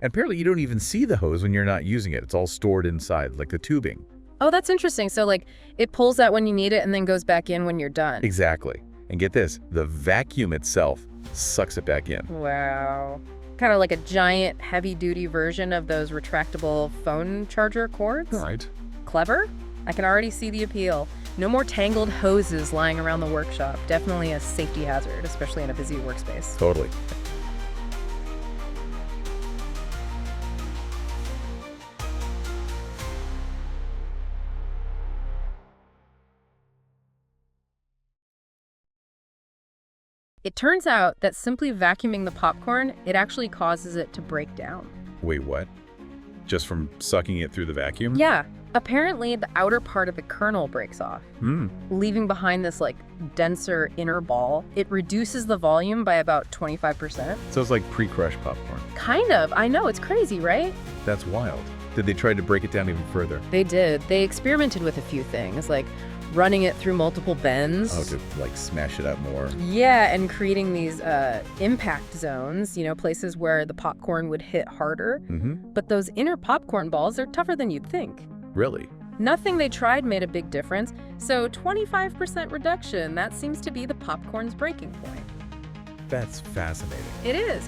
And apparently you don't even see the hose when you're not using it. It's all stored inside, like the tubing. Oh, that's interesting. So, like, it pulls out when you need it and then goes back in when you're done. Exactly. And get this, the vacuum itself sucks it back in. Wow. Kind of like a giant, heavy-duty version of those retractable phone charger cords? Right. Clever? I can already see the appeal. No more tangled hoses lying around the workshop. Definitely a safety hazard, especially in a busy workspace. Totally. It turns out that simply vacuuming the popcorn, it actually causes it to break down. Wait, what? Just from sucking it through the vacuum? Yeah, apparently the outer part of the kernel breaks off, leaving behind this like denser inner ball. It reduces the volume by about 25%. So it's like pre-crushed popcorn. Kind of. I know, it's crazy, right? That's wild. Did they try to break it down even further? They did. They experimented with a few things, like running it through multiple bends. Oh, to like smash it out more. Yeah, and creating these impact zones, places where the popcorn would hit harder. But those inner popcorn balls are tougher than you'd think. Really? Nothing they tried made a big difference, so 25% reduction, that seems to be the popcorn's breaking point. That's fascinating. It is.